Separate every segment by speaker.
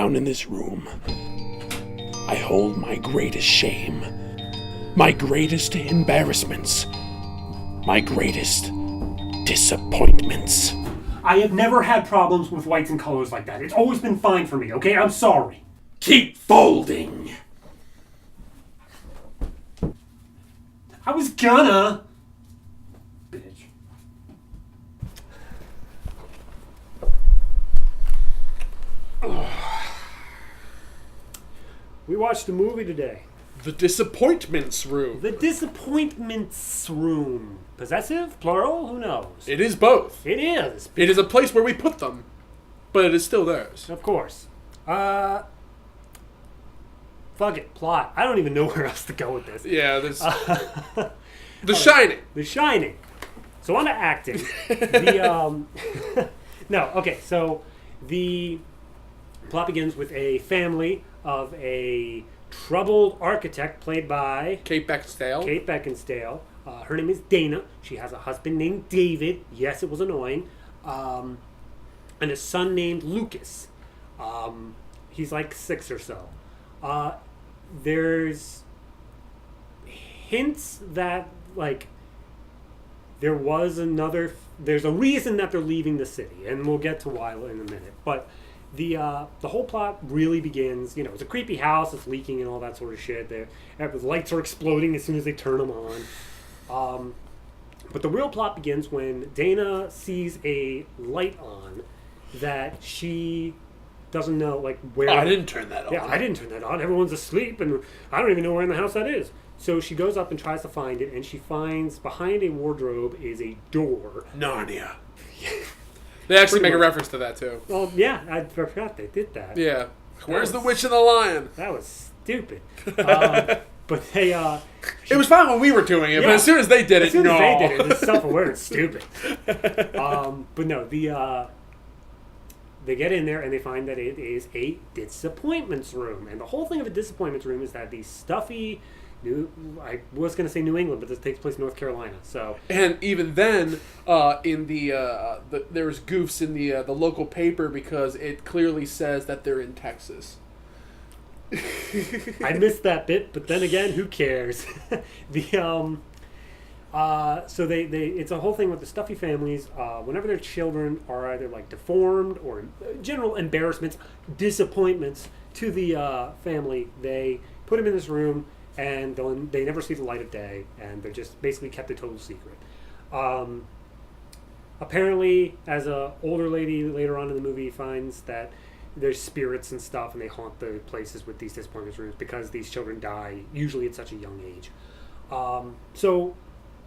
Speaker 1: down in this room, I hold my greatest shame, my greatest embarrassments, my greatest disappointments.
Speaker 2: I have never had problems with whites and colors like that. It's always been fine for me, okay? I'm sorry.
Speaker 1: Keep folding.
Speaker 2: I was gonna. Bitch. We watched a movie today.
Speaker 3: The Disappointments Room.
Speaker 2: The Disappointments Room. Possessive? Plural? Who knows?
Speaker 3: It is both.
Speaker 2: It is.
Speaker 3: It is a place where we put them, but it is still theirs.
Speaker 2: Of course. Fuck it. Plot. I don't even know where else to go with this.
Speaker 3: Yeah, there's... The Shining.
Speaker 2: The Shining. So on to acting. No, okay, so the plot begins with a family of a troubled architect played by
Speaker 3: Kate Beckinsale.
Speaker 2: Kate Beckinsale. Her name is Dana. She has a husband named David. Yes, it was annoying. And a son named Lucas. He's like 6 or so. There's hints that, like, there's a reason that they're leaving the city, and we'll get to why in a minute. But the whole plot really begins, it's a creepy house, it's leaking and all that sort of shit. The lights are exploding as soon as they turn them on. But the real plot begins when Dana sees a light on that she doesn't know, like, where...
Speaker 3: I didn't turn that on.
Speaker 2: Yeah, I didn't turn that on. Everyone's asleep, and I don't even know where in the house that is. So she goes up and tries to find it, and she finds behind a wardrobe is a door.
Speaker 3: Narnia. They actually make a reference to that, too.
Speaker 2: Well, yeah, I forgot they did that.
Speaker 3: Yeah. Where's the Witch and the Lion?
Speaker 2: That was stupid. But they...
Speaker 3: it was fine when we were doing it, but as soon as they did it, no.
Speaker 2: As soon as they did it, it's self-aware, stupid. But no, they get in there and they find that it is a disappointments room. And the whole thing of a disappointments room is that these stuffy... I was going to say New England, but this takes place in North Carolina. So,
Speaker 3: and even then, in there's goofs in the local paper because it clearly says that they're in Texas.
Speaker 2: I missed that bit, but then again, who cares? So it's a whole thing with the stuffy families. Whenever their children are either like deformed or general embarrassments, disappointments to the family, they put them in this room. And they never see the light of day, and they're just basically kept a total secret. Apparently, as an older lady later on in the movie finds that there's spirits and stuff, and they haunt the places with these disappointment rooms because these children die, usually at such a young age. So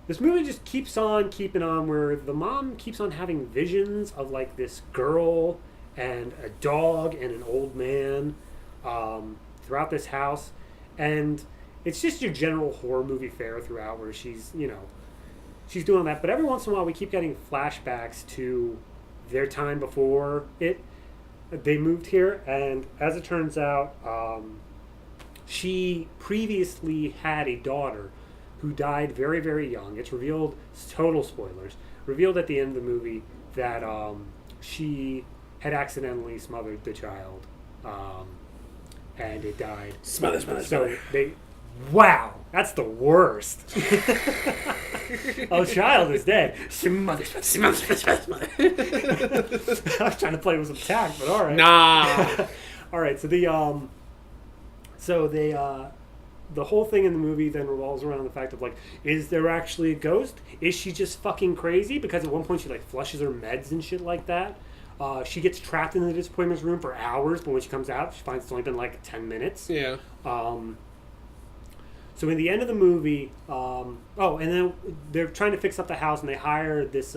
Speaker 2: this movie just keeps on keeping on, where the mom keeps on having visions of like this girl and a dog and an old man throughout this house. And it's just your general horror movie fare throughout, where she's doing that. But every once in a while, we keep getting flashbacks to their time before they moved here. And as it turns out, she previously had a daughter who died very, very young. It's revealed, total spoilers, revealed at the end of the movie that she had accidentally smothered the child. And it died.
Speaker 1: Smother.
Speaker 2: So wow, that's the worst. Oh, child is dead. Smother. I was trying to play with some tact, but all right.
Speaker 3: Nah.
Speaker 2: All right, so the whole thing in the movie then revolves around the fact of, like, is there actually a ghost? Is she just fucking crazy? Because at one point she, like, flushes her meds and shit like that. She gets trapped in the disappointments room for hours, but when she comes out, she finds it's only been like 10 minutes.
Speaker 3: Yeah.
Speaker 2: So in the end of the movie, and then they're trying to fix up the house, and they hire this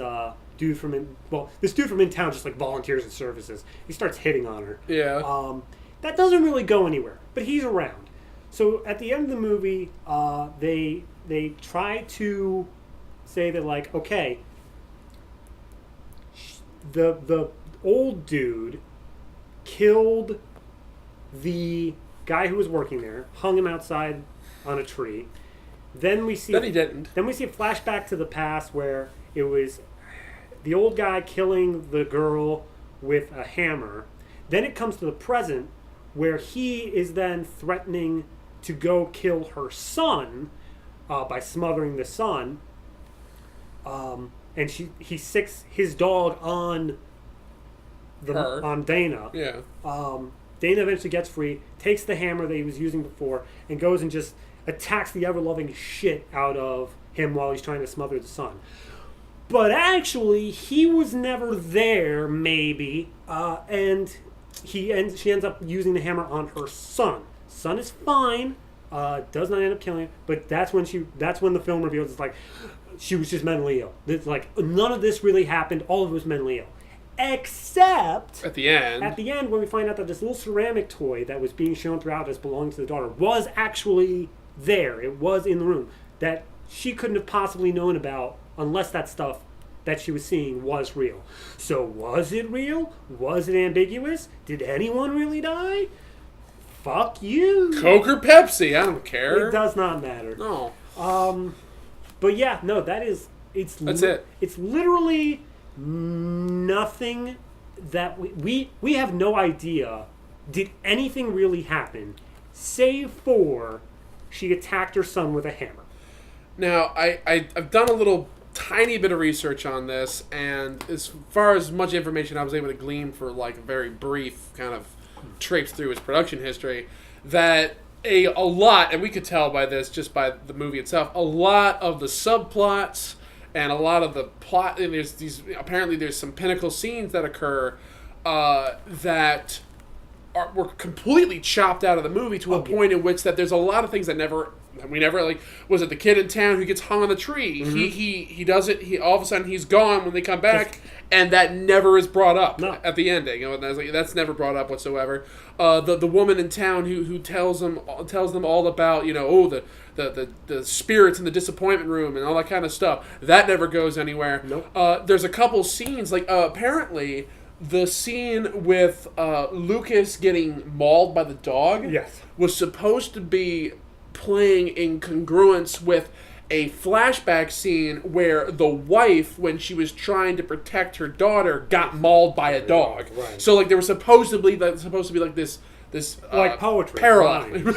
Speaker 2: dude from in town, just like volunteers and services. He starts hitting on her.
Speaker 3: Yeah.
Speaker 2: That doesn't really go anywhere, but he's around. So at the end of the movie, they try to say that, like, okay, the old dude killed the guy who was working there, hung him outside on a tree. Then we see...
Speaker 3: Then he didn't.
Speaker 2: Then we see a flashback to the past where it was the old guy killing the girl with a hammer. Then it comes to the present where he is then threatening to go kill her son by smothering the son. And he sicks his dog on Dana.
Speaker 3: Yeah.
Speaker 2: Dana eventually gets free, takes the hammer that he was using before, and goes and just attacks the ever-loving shit out of him while he's trying to smother the son. But actually, he was never there, maybe, and she ends up using the hammer on her son. Son is fine, does not end up killing him, but that's when the film reveals it's like she was just mentally ill. It's like none of this really happened. All of it was mentally ill. Except
Speaker 3: at the end
Speaker 2: when we find out that this little ceramic toy that was being shown throughout as belonging to the daughter was actually there. It was in the room that she couldn't have possibly known about unless that stuff that she was seeing was real. So was it real? Was it ambiguous? Did anyone really die? Fuck you.
Speaker 3: Coke or Pepsi, I don't care.
Speaker 2: It does not matter.
Speaker 3: No.
Speaker 2: But yeah, no, that's it. It's literally nothing that we have no idea did anything really happen save for she attacked her son with a hammer.
Speaker 3: Now, I've done a little tiny bit of research on this, and as far as much information I was able to glean for like a very brief kind of traipse through his production history, that a lot, and we could tell by this just by the movie itself, a lot of the subplots and a lot of the plot, and apparently there's some pinnacle scenes that occur that were completely chopped out of the movie to a point in which that there's a lot of things that we never like. Was it the kid in town who gets hung on the tree? Mm-hmm. He does it. He all of a sudden he's gone when they come back, and that never is brought up at the ending. And I was like, that's never brought up whatsoever. The woman in town who tells them all about the spirits in the disappointment room and all that kind of stuff. That never goes anywhere.
Speaker 2: Nope.
Speaker 3: There's a couple scenes like apparently the scene with Lucas getting mauled by the dog was supposed to be playing in congruence with a flashback scene where the wife, when she was trying to protect her daughter, got mauled by a dog.
Speaker 2: Right.
Speaker 3: So like there was supposed to be like this
Speaker 2: like poetry
Speaker 3: parallel.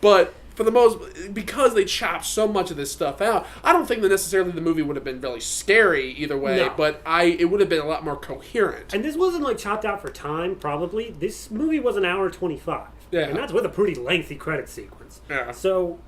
Speaker 3: But for the most, because they chopped so much of this stuff out, I don't think that necessarily the movie would have been really scary either way. No. But it would have been a lot more coherent.
Speaker 2: And this wasn't like chopped out for time. Probably this movie was an hour 25.
Speaker 3: Yeah.
Speaker 2: And that's with a pretty lengthy credit sequence.
Speaker 3: Yeah.
Speaker 2: So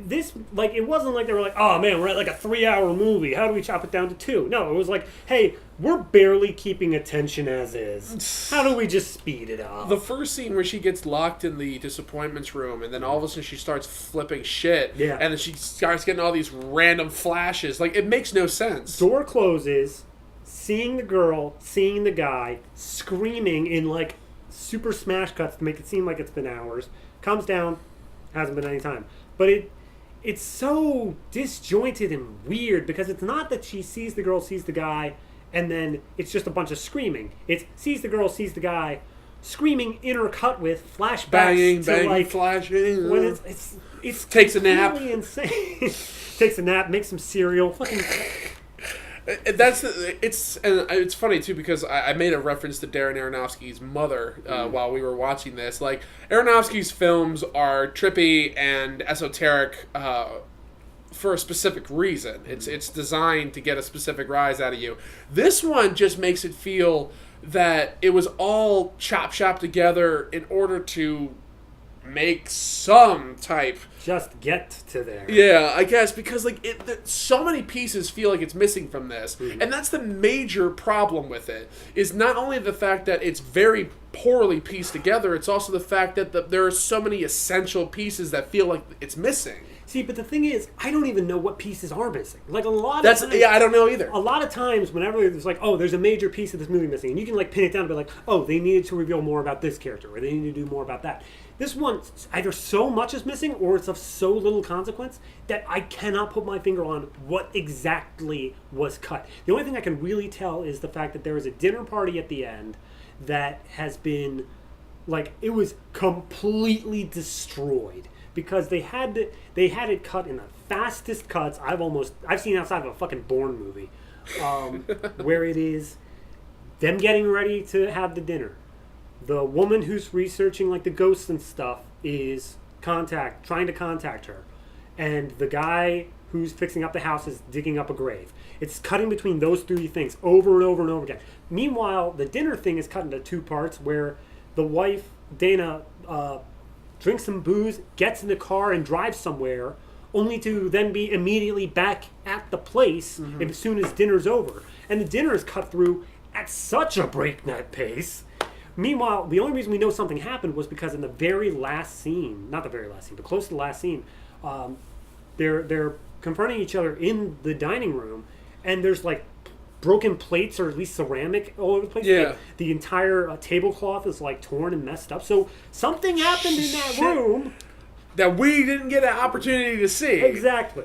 Speaker 2: this, like, it wasn't like they were like, oh man, we're at like a 3-hour movie. How do we chop it down to 2? No, it was like, hey, we're barely keeping attention as is. How do we just speed it up?
Speaker 3: The first scene where she gets locked in the disappointments room, and then all of a sudden she starts flipping shit.
Speaker 2: Yeah.
Speaker 3: And then she starts getting all these random flashes. Like, it makes no sense.
Speaker 2: Door closes, seeing the girl, seeing the guy, screaming in like super smash cuts to make it seem like it's been hours. Comes down, hasn't been any time. But it's so disjointed and weird because it's not that she sees the girl, sees the guy, and then it's just a bunch of screaming. It's sees the girl, sees the guy, screaming intercut with flashbacks
Speaker 3: banging,
Speaker 2: to like
Speaker 3: flashing.
Speaker 2: When it's
Speaker 3: takes a nap.
Speaker 2: Insane. Takes a nap, makes some cereal. Fucking.
Speaker 3: It's funny too because I made a reference to Darren Aronofsky's mother while we were watching this. Like, Aronofsky's films are trippy and esoteric for a specific reason. It's designed to get a specific rise out of you. This one just makes it feel that it was all chopped together in order to make some type.
Speaker 2: Just get to there.
Speaker 3: Yeah, I guess, because like so many pieces feel like it's missing from this. Mm-hmm. And that's the major problem with it, is not only the fact that it's very poorly pieced together, it's also the fact that there are so many essential pieces that feel like it's missing.
Speaker 2: See, but the thing is, I don't even know what pieces are missing. Like, a lot of times...
Speaker 3: Yeah, I don't know either.
Speaker 2: A lot of times, whenever there's like, oh, there's a major piece of this movie missing, and you can like pin it down and be like, oh, they needed to reveal more about this character, or they need to do more about that. This one, either so much is missing, or it's of so little consequence that I cannot put my finger on what exactly was cut. The only thing I can really tell is the fact that there was a dinner party at the end that has been, like, it was completely destroyed. Because they had it cut in the fastest cuts I've seen outside of a fucking Bourne movie, where it is them getting ready to have the dinner, The woman who's researching like the ghosts and stuff is trying to contact her, and the guy who's fixing up the house is digging up a grave. It's cutting between those three things over and over and over again. Meanwhile, the dinner thing is cut into two parts where the wife, Dana, drinks some booze, gets in the car, and drives somewhere, only to then be immediately back at the place as soon as dinner's over. And the dinner is cut through at such a breakneck pace. Meanwhile, the only reason we know something happened was because in the very last scene, not the very last scene, but close to the last scene, they're confronting each other in the dining room, and there's like broken plates or at least ceramic all over the place.
Speaker 3: Yeah.
Speaker 2: Like, the entire tablecloth is like torn and messed up. So something happened in that room
Speaker 3: that we didn't get an opportunity to see.
Speaker 2: Exactly.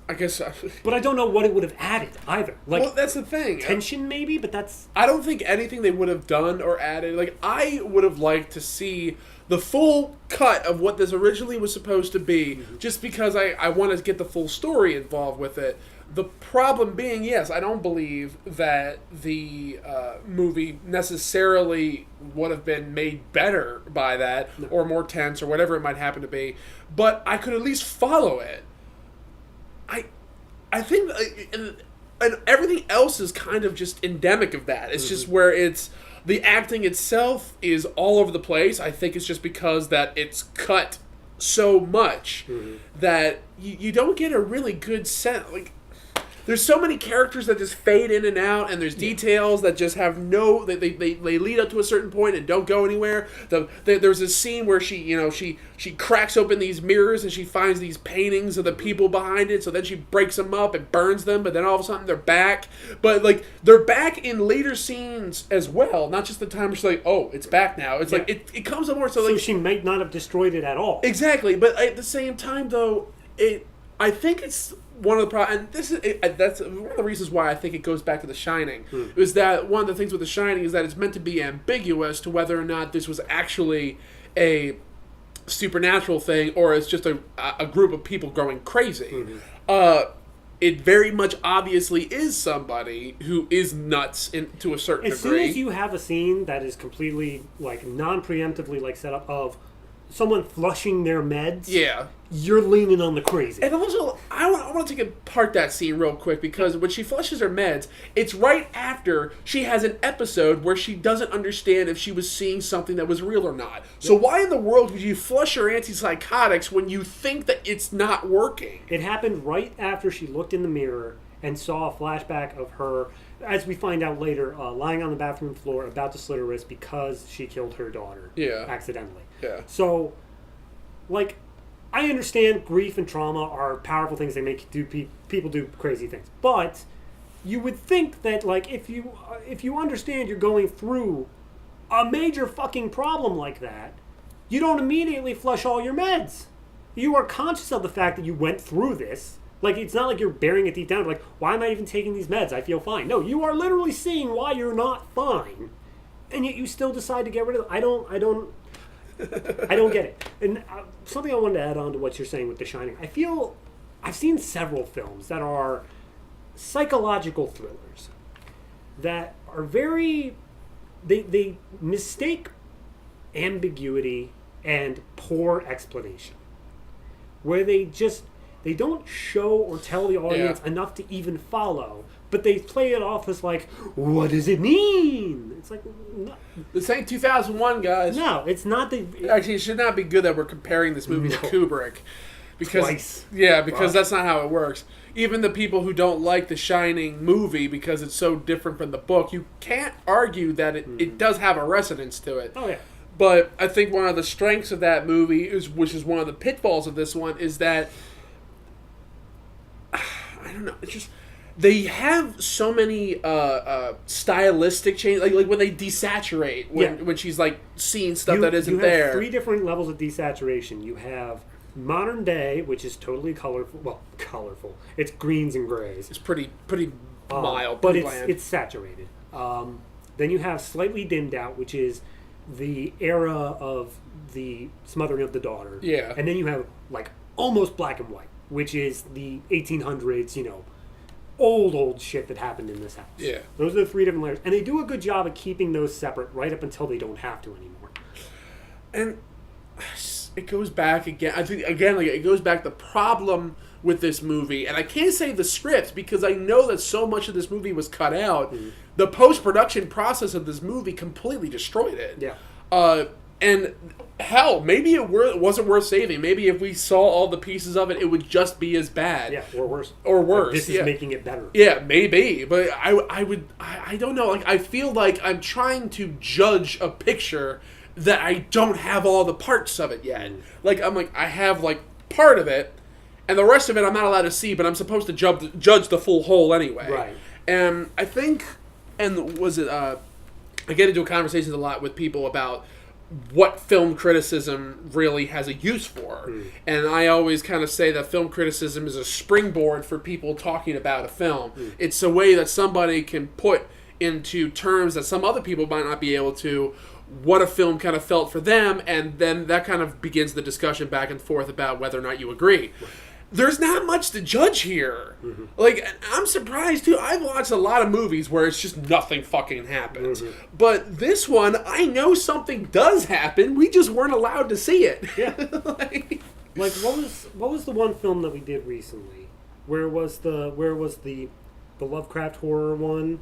Speaker 3: I guess.
Speaker 2: But I don't know what it would have added either. Like,
Speaker 3: well, that's the thing.
Speaker 2: Tension maybe, but that's.
Speaker 3: I don't think anything they would have done or added. Like, I would have liked to see the full cut of what this originally was supposed to be, just because I want to get the full story involved with it. The problem being, yes, I don't believe that the movie necessarily would have been made better by that, or more tense, or whatever it might happen to be. But I could at least follow it. I think, and everything else is kind of just endemic of that. It's just where it's the acting itself is all over the place. I think it's just because that it's cut so much that you don't get a really good sense. Like, there's so many characters that just fade in and out, and there's details that just have no. They lead up to a certain point and don't go anywhere. There's a scene where she cracks open these mirrors and she finds these paintings of the people behind it. So then she breaks them up and burns them, but then all of a sudden they're back. But like they're back in later scenes as well, not just the time where she's like, oh, it's back now. It's like it comes up more. So
Speaker 2: she might not have destroyed it at all.
Speaker 3: Exactly, but at the same time though, I think it's. One of the and that's one of the reasons why I think it goes back to The Shining is that one of the things with The Shining is that it's meant to be ambiguous to whether or not this was actually a supernatural thing or it's just a group of people going crazy. It very much obviously is somebody who is nuts to a certain degree.
Speaker 2: As soon as you have a scene that is completely like non-preemptively like set up of someone flushing their meds, you're leaning on the crazy.
Speaker 3: And also, I want to take apart that scene real quick because when she flushes her meds, it's right after she has an episode where she doesn't understand if she was seeing something that was real or not. So why in the world would you flush your antipsychotics when you think that it's not working?
Speaker 2: It happened right after she looked in the mirror and saw a flashback of her, as we find out later, lying on the bathroom floor about to slit her wrist because she killed her daughter accidentally.
Speaker 3: Yeah.
Speaker 2: So, like, I understand grief and trauma are powerful things. They make people do crazy things. But you would think that, like, if you understand you're going through a major fucking problem like that, you don't immediately flush all your meds. You are conscious of the fact that you went through this. Like, it's not like you're bearing it deep down. Like, why am I even taking these meds? I feel fine. No, you are literally seeing why you're not fine, and yet you still decide to get rid of it. I don't get it. And something I wanted to add on to what you're saying with The Shining. I feel I've seen several films that are psychological thrillers that are very they mistake ambiguity and poor explanation, where they don't show or tell the audience enough to even follow, but they play it off as like, what does it mean? It's like, no.
Speaker 3: This ain't 2001, guys.
Speaker 2: No, it's not.
Speaker 3: Actually, it should not be good that we're comparing this movie to Kubrick. Because,
Speaker 2: Twice.
Speaker 3: Yeah, because that's not how it works. Even the people who don't like the Shining movie because it's so different from the book, you can't argue that it does have a resonance to it.
Speaker 2: Oh, yeah.
Speaker 3: But I think one of the strengths of that movie, which is one of the pitfalls of this one, is that I don't know. It's just they have so many stylistic changes, like when they desaturate when she's like seeing stuff that isn't there.
Speaker 2: You have 3 different levels of desaturation. You have modern day, which is totally colorful. Well, colorful. It's greens and grays.
Speaker 3: It's pretty mild,
Speaker 2: but
Speaker 3: pretty bland.
Speaker 2: It's saturated. Then you have slightly dimmed out, which is the era of the smothering of the daughter.
Speaker 3: Yeah.
Speaker 2: And then you have like almost black and white, which is the 1800s, old shit that happened in this house.
Speaker 3: Yeah.
Speaker 2: Those are the 3 different layers. And they do a good job of keeping those separate right up until they don't have to anymore.
Speaker 3: And it goes back again. I think, again, like, it goes back the problem with this movie. And I can't say the script because I know that so much of this movie was cut out. Mm-hmm. The post-production process of this movie completely destroyed it.
Speaker 2: Yeah.
Speaker 3: And hell, maybe it wasn't worth saving. Maybe if we saw all the pieces of it, it would just be as bad.
Speaker 2: Yeah, or worse.
Speaker 3: Or worse.
Speaker 2: Like, this is making it better.
Speaker 3: Yeah, maybe. But I don't know. Like, I feel like I'm trying to judge a picture that I don't have all the parts of it yet. Like, I have, like, part of it, and the rest of it I'm not allowed to see, but I'm supposed to judge the full whole anyway.
Speaker 2: Right.
Speaker 3: And I think, I get into conversations a lot with people about what film criticism really has a use for. And I always kind of say that film criticism is a springboard for people talking about a film. It's a way that somebody can put into terms that some other people might not be able to what a film kind of felt for them, and then that kind of begins the discussion back and forth about whether or not you agree. There's not much to judge here. Like, I'm surprised, too. I've watched a lot of movies where it's just nothing fucking happens. But this one, I know something does happen. We just weren't allowed to see it.
Speaker 2: Yeah. like what was the one film that we did recently? Where was the Lovecraft horror one?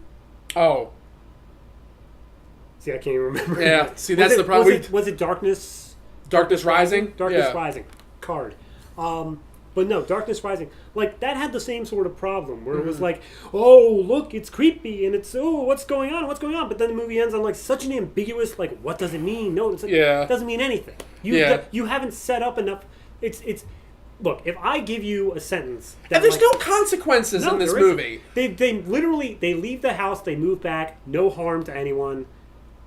Speaker 3: Oh.
Speaker 2: See, I can't even remember.
Speaker 3: Yeah, see, that's the problem.
Speaker 2: Was it Darkness?
Speaker 3: Darkness Rising?
Speaker 2: Darkness Rising. Card. But no, Darkness Rising. Like, that had the same sort of problem, where it was like, oh, look, it's creepy, and it's, oh, what's going on? But then the movie ends on, like, such an ambiguous, like, what does it mean? No, it's like, it doesn't mean anything. You haven't set up enough. It's look, if I give you a sentence... that,
Speaker 3: and there's no consequences in this movie.
Speaker 2: They literally, they leave the house, they move back, no harm to anyone.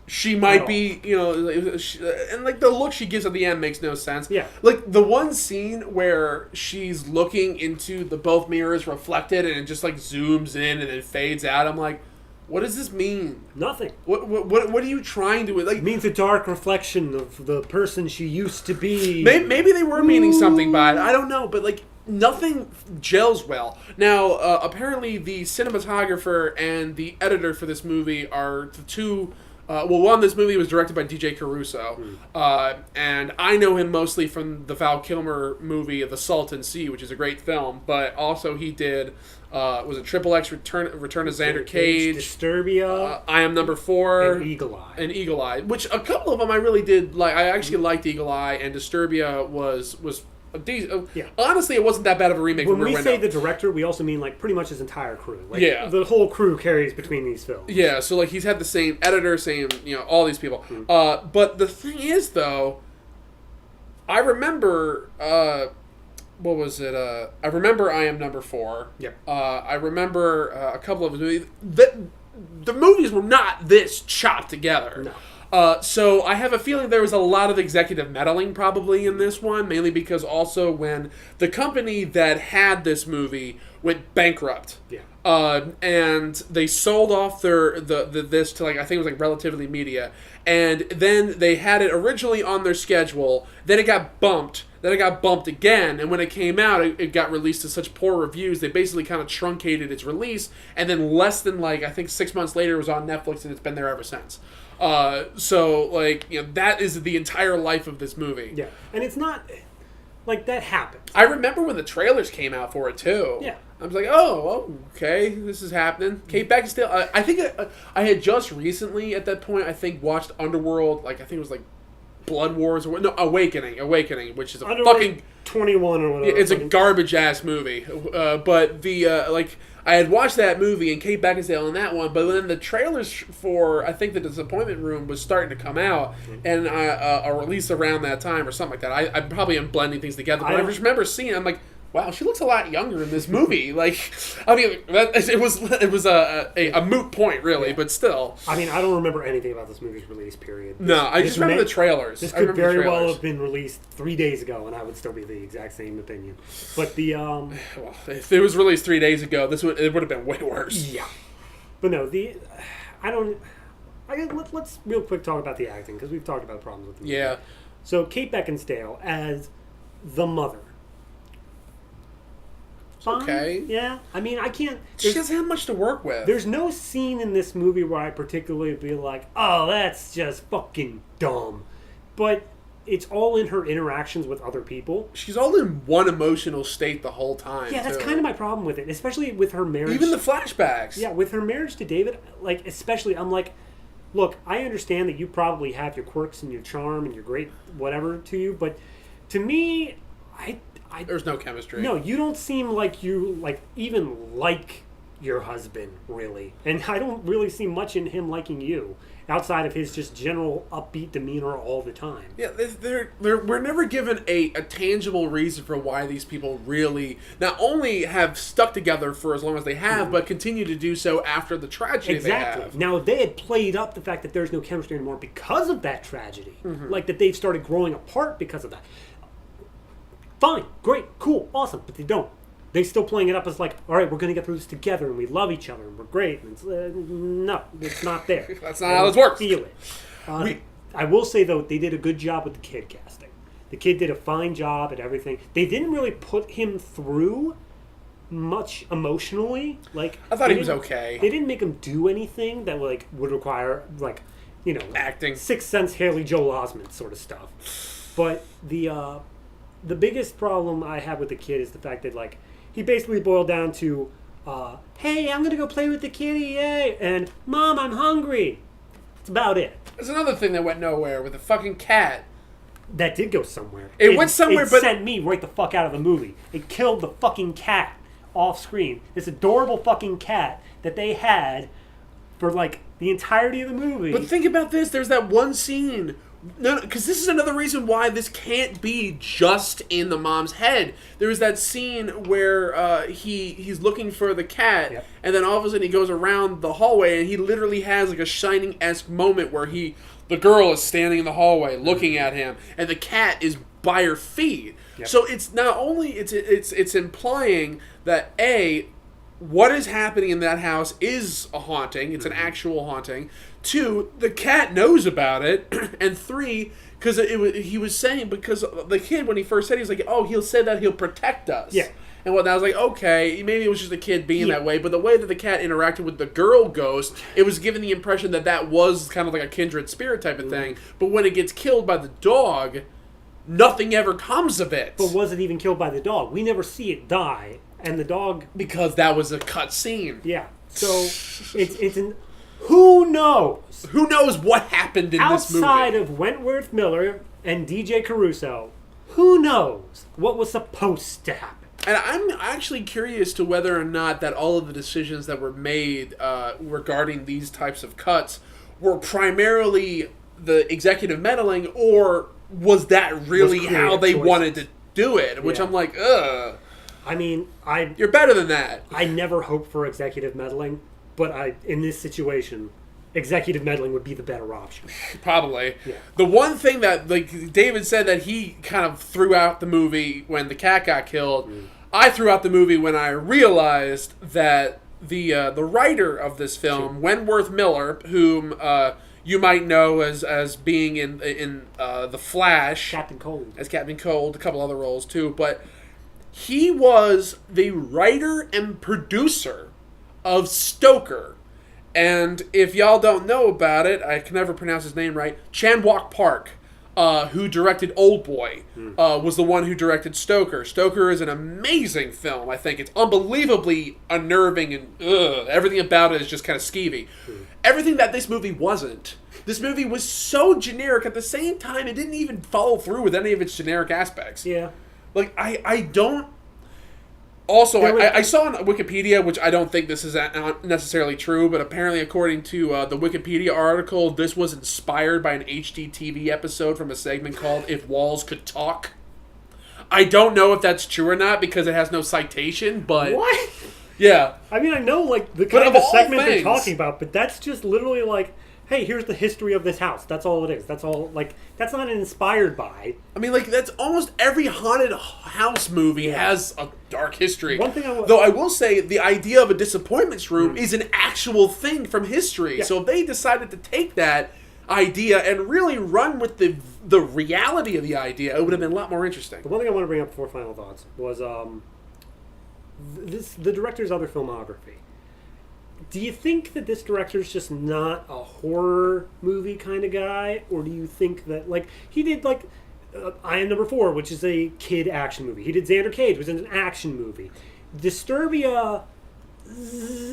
Speaker 3: She might be, and like the look she gives at the end makes no sense.
Speaker 2: Yeah.
Speaker 3: Like the one scene where she's looking into the both mirrors reflected and it just like zooms in and then fades out. I'm like, what does this mean?
Speaker 2: Nothing.
Speaker 3: What are you trying to like?
Speaker 2: It means a dark reflection of the person she used to be.
Speaker 3: Maybe they were meaning something by it. I don't know, but like nothing gels well. Now, apparently the cinematographer and the editor for this movie are the two. One, this movie was directed by DJ Caruso, and I know him mostly from the Val Kilmer movie The Salton Sea, which is a great film, but also he did, was it Triple X Return of Xander Cage,
Speaker 2: Disturbia,
Speaker 3: I Am Number 4,
Speaker 2: and Eagle Eye,
Speaker 3: which a couple of them I really did like. I actually liked Eagle Eye, and Disturbia was honestly, it wasn't that bad of a remake.
Speaker 2: When we say the director, we also mean like pretty much his entire crew. Like,
Speaker 3: yeah,
Speaker 2: the whole crew carries between these films.
Speaker 3: Yeah, so like he's had the same editor, same all these people. But the thing is, though, I remember what was it? I remember I Am Number 4.
Speaker 2: Yep.
Speaker 3: I remember a couple of his movies. The movies were not this chopped together.
Speaker 2: No.
Speaker 3: So I have a feeling there was a lot of executive meddling probably in this one, mainly because also when the company that had this movie went bankrupt, and they sold off this to like I think it was like Relatively Media, and then they had it originally on their schedule, then it got bumped. Then it got bumped again, and when it came out, it got released to such poor reviews, they basically kind of truncated its release, and then less than like I think 6 months later it was on Netflix, and it's been there ever since. So like that is the entire life of this movie.
Speaker 2: Yeah, and it's not like that happens.
Speaker 3: I remember when the trailers came out for it too.
Speaker 2: Yeah,
Speaker 3: I was like, oh, okay, this is happening. Kate Beckinsale. I think I had just recently at that point I think watched Underworld. Like I think it was like Blood Wars or Awakening, which is a
Speaker 2: Underworld
Speaker 3: fucking
Speaker 2: 21 or whatever.
Speaker 3: It's a garbage ass movie. But the like. I had watched that movie and Kate Beckinsale in that one, but then the trailers for I think The Disappointment Room was starting to come out, and a release around that time or something like that. I probably am blending things together, but I just remember seeing it, I'm like, wow, she looks a lot younger in this movie. Like, I mean, it was a moot point, really, but still.
Speaker 2: I mean, I don't remember anything about this movie's release period.
Speaker 3: No, I just remember the trailers.
Speaker 2: This could very well have been released 3 days ago, and I would still be the exact same opinion. But the
Speaker 3: well, if it was released 3 days ago, it would have been way worse.
Speaker 2: Yeah, but no, let's real quick talk about the acting because we've talked about problems with the movie.
Speaker 3: Yeah.
Speaker 2: So Kate Beckinsale as the mother. fine.
Speaker 3: Okay.
Speaker 2: Yeah. I mean, I can't.
Speaker 3: She doesn't have much to work with.
Speaker 2: There's no scene in this movie where I particularly be like, oh, that's just fucking dumb. But it's all in her interactions with other people.
Speaker 3: She's all in one emotional state the whole time.
Speaker 2: Yeah, that's
Speaker 3: too.
Speaker 2: kind of my problem with it, especially with her marriage.
Speaker 3: Even the flashbacks.
Speaker 2: Yeah, with her marriage to David, like, especially, I'm like, look, I understand that you probably have your quirks and your charm and your great whatever to you, but to me,
Speaker 3: There's no chemistry.
Speaker 2: No, you don't seem like you, like, even like your husband, really. And I don't really see much in him liking you, outside of his just general upbeat demeanor all the time.
Speaker 3: Yeah, we're never given a tangible reason for why these people really not only have stuck together for as long as they have, but continue to do so after the tragedy they have.
Speaker 2: Now, if they had played up the fact that there's no chemistry anymore because of that tragedy, like that they've started growing apart because of that, fine, great, cool, awesome, but they don't. They're still playing it up as like, all right, we're going to get through this together, and we love each other, and we're great. And it's, no, it's not there.
Speaker 3: That's not how this works.
Speaker 2: Feel it. I will say, though, they did a good job with the kid casting. The kid did a fine job at everything. They didn't really put him through much emotionally. Like,
Speaker 3: I thought he was okay.
Speaker 2: They didn't make him do anything that like would require, like, you know,
Speaker 3: acting,
Speaker 2: Sixth Sense, Haley Joel Osment sort of stuff. But the biggest problem I have with the kid is the fact that, like, he basically boiled down to, hey, I'm going to go play with the kitty, yay, and, Mom, I'm hungry. That's about it.
Speaker 3: There's another thing that went nowhere with the fucking cat.
Speaker 2: That did go somewhere.
Speaker 3: It went somewhere,
Speaker 2: it
Speaker 3: but...
Speaker 2: sent me right the fuck out of the movie. It killed the fucking cat off screen. This adorable fucking cat that they had for, like, the entirety of the movie.
Speaker 3: But think about this. There's that one scene... No, because this is another reason why this can't be just in the mom's head. There was that scene where he's looking for the cat,
Speaker 2: yep.
Speaker 3: And then all of a sudden he goes around the hallway, and he literally has like a Shining-esque moment where the girl is standing in the hallway looking at him, and the cat is by her feet.
Speaker 2: Yep.
Speaker 3: So it's not only it's implying that what is happening in that house is a haunting. It's an actual haunting. 2, the cat knows about it. And 3, because he was saying, because the kid, when he first said it, he was like, oh, he'll say that he'll protect us.
Speaker 2: Yeah.
Speaker 3: And I was like, okay, maybe it was just a kid being that way. But the way that the cat interacted with the girl ghost, it was given the impression that was kind of like a kindred spirit type of thing. But when it gets killed by the dog, nothing ever comes of it.
Speaker 2: But was it even killed by the dog? We never see it die. And the dog...
Speaker 3: Because that was a cut scene.
Speaker 2: Yeah. So, it's an... Who knows?
Speaker 3: Who knows what happened in this movie?
Speaker 2: Outside of Wentworth Miller and DJ Caruso, who knows what was supposed to happen?
Speaker 3: And I'm actually curious to whether or not that all of the decisions that were made regarding these types of cuts were primarily the executive meddling, or was that really how they wanted to do it? Which I'm like, ugh.
Speaker 2: I mean,
Speaker 3: You're better than that.
Speaker 2: I never hope for executive meddling, but in this situation, executive meddling would be the better option.
Speaker 3: Probably.
Speaker 2: Yeah.
Speaker 3: The one thing that, like, David said that he kind of threw out the movie when the cat got killed, I threw out the movie when I realized that the writer of this film, Wentworth Miller, whom you might know as being in The Flash,
Speaker 2: Captain Cold,
Speaker 3: as Captain Cold, a couple other roles too, but he was the writer and producer of Stoker. And if y'all don't know about it, I can never pronounce his name right, Chan-wook Park, who directed Oldboy, was the one who directed Stoker. Stoker is an amazing film, I think. It's unbelievably unnerving, and everything about it is just kind of skeevy. Everything that this movie wasn't. This movie was so generic. At the same time, it didn't even follow through with any of its generic aspects.
Speaker 2: Yeah.
Speaker 3: Like, I don't... Also, I saw on Wikipedia, which I don't think this is necessarily true, but apparently according to the Wikipedia article, this was inspired by an HGTV episode from a segment called If Walls Could Talk. I don't know if that's true or not because it has no citation, but...
Speaker 2: What?
Speaker 3: Yeah.
Speaker 2: I mean, I know, like, the kind of segment they're talking about, but that's just literally like... Hey, here's the history of this house. That's all it is. That's all, like, that's not inspired by.
Speaker 3: I mean, like, that's almost every haunted house movie has a dark history.
Speaker 2: One thing
Speaker 3: Though I will say, the idea of a disappointments room is an actual thing from history.
Speaker 2: Yeah.
Speaker 3: So if they decided to take that idea and really run with the reality of the idea, it would have been a lot more interesting.
Speaker 2: The one thing I want to bring up before final thoughts was, the director's other filmography. Do you think that this director's just not a horror movie kind of guy, or do you think that like he did like I Am Number 4, which is a kid action movie. He did Xander Cage, which is an action movie. Disturbia,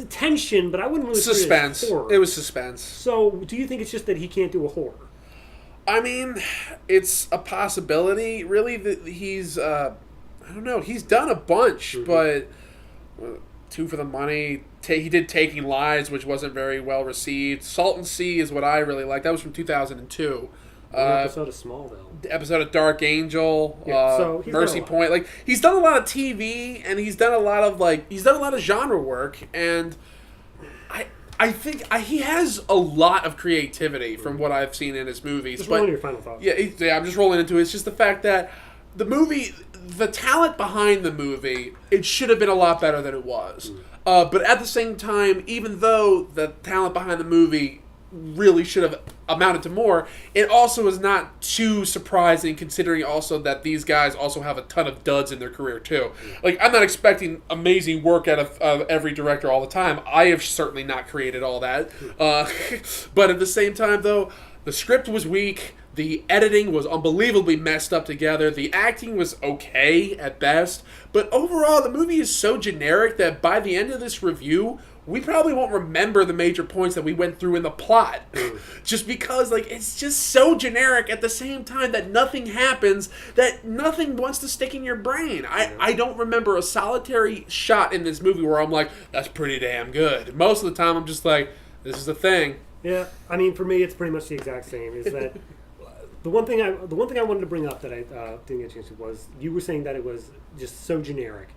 Speaker 2: tension, but I wouldn't really
Speaker 3: suspense.
Speaker 2: Say it as horror.
Speaker 3: It was suspense.
Speaker 2: So, do you think it's just that he can't do a horror?
Speaker 3: I mean, it's a possibility. Really, that he's I don't know. He's done a bunch, but Two for the Money. He did Taking Lives, which wasn't very well received. Salt and Sea is what I really like. That was from 2002.
Speaker 2: Episode of Smallville.
Speaker 3: Episode of Dark Angel,
Speaker 2: Yeah, so
Speaker 3: Mercy Point. Like he's done a lot of TV, and he's done a lot of genre work, and I think he has a lot of creativity from what I've seen in his movies.
Speaker 2: Just roll your final thoughts.
Speaker 3: Yeah, I'm just rolling into it. It's just the fact that the movie, the talent behind the movie, it should have been a lot better than it was. But at the same time, even though the talent behind the movie really should have amounted to more, it also is not too surprising considering also that these guys also have a ton of duds in their career too. Like, I'm not expecting amazing work out of every director all the time. I have certainly not created all that. But at the same time, though, the script was weak. The editing was unbelievably messed up together. The acting was okay at best. But overall, the movie is so generic that by the end of this review, we probably won't remember the major points that we went through in the plot. Just because, like, it's just so generic at the same time that nothing happens, that nothing wants to stick in your brain. I don't remember a solitary shot in this movie where I'm like, that's pretty damn good. Most of the time, I'm just like, this is the thing.
Speaker 2: Yeah, I mean, for me, it's pretty much the exact same. Is that the one thing I wanted to bring up that I didn't get a chance to was you were saying that it was just so generic,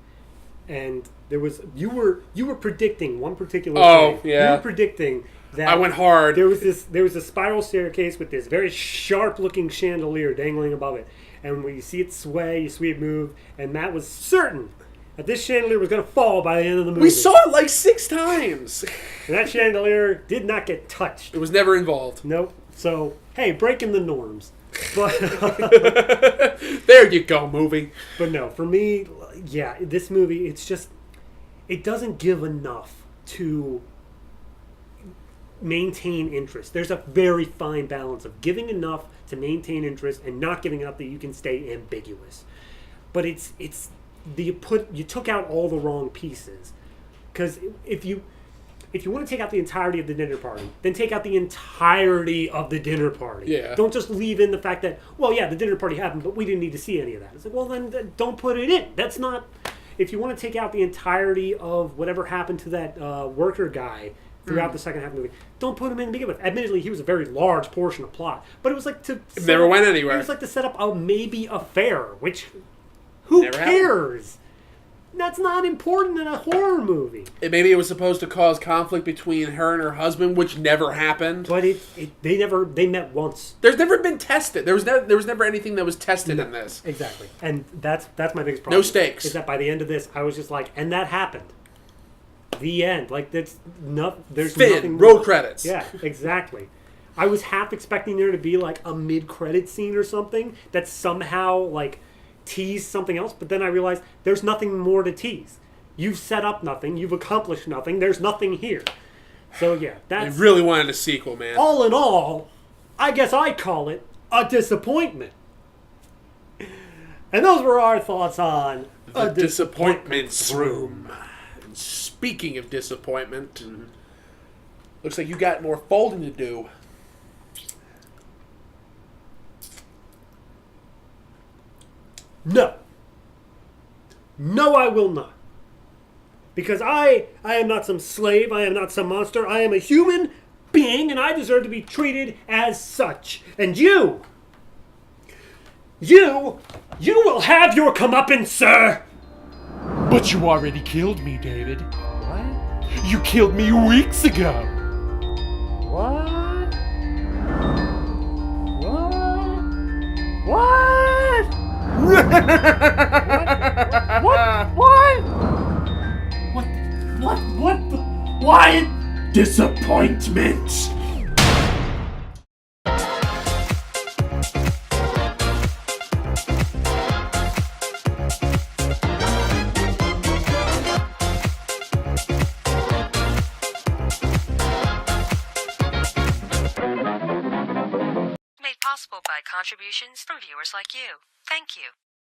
Speaker 2: and there was you were predicting one particular thing.
Speaker 3: Yeah.
Speaker 2: You were predicting that
Speaker 3: I went hard.
Speaker 2: There was a spiral staircase with this very sharp looking chandelier dangling above it, and when you see it sway, you see it move, and Matt was certain that this chandelier was going to fall by the end of the movie.
Speaker 3: We saw it like 6 times.
Speaker 2: And that chandelier did not get touched.
Speaker 3: It was never involved.
Speaker 2: Nope. So, hey, breaking the norms. But
Speaker 3: there you go, movie.
Speaker 2: But no, for me, yeah, this movie, it's just, it doesn't give enough to maintain interest. There's a very fine balance of giving enough to maintain interest and not giving enough that you can stay ambiguous. But you took out all the wrong pieces. Because if you want to take out the entirety of the dinner party, then take out the entirety of the dinner party.
Speaker 3: Yeah.
Speaker 2: Don't just leave in the fact that, well, yeah, the dinner party happened, but we didn't need to see any of that. It's like, well, then don't put it in. That's not... If you want to take out the entirety of whatever happened to that worker guy throughout the second half of the movie, don't put him in to begin with. Admittedly, he was a very large portion of plot, but it was like to...
Speaker 3: It never went anywhere.
Speaker 2: It was like to set up a maybe affair, which... Who
Speaker 3: Never
Speaker 2: cares? That's not important in a horror movie.
Speaker 3: Maybe it was supposed to cause conflict between her and her husband, which never happened.
Speaker 2: But they met once.
Speaker 3: There's never been tested. There was never anything that was tested in this.
Speaker 2: Exactly. And that's my biggest problem.
Speaker 3: No stakes.
Speaker 2: Is that by the end of this, I was just like, and that happened. The end. Like, there's nothing
Speaker 3: roll
Speaker 2: more.
Speaker 3: credits.
Speaker 2: Yeah, exactly. I was half expecting there to be like a mid-credit scene or something that somehow like tease something else, but then I realized there's nothing more to tease. You've set up nothing. You've accomplished nothing. There's nothing here. So yeah, that's...
Speaker 3: I really wanted a sequel, man.
Speaker 2: All in all, I guess I'd call it a disappointment. And those were our thoughts on
Speaker 3: The Disappointments Room. And speaking of disappointment, looks like you got more folding to do.
Speaker 2: No. No, I will not. Because I am not some slave. I am not some monster. I am a human being, and I deserve to be treated as such. And you will have your comeuppance, sir.
Speaker 1: But you already killed me, David.
Speaker 2: What?
Speaker 1: You killed me weeks ago.
Speaker 2: What? What? What? What?
Speaker 1: Disappointment.
Speaker 4: possible by contributions from viewers like you. Thank you.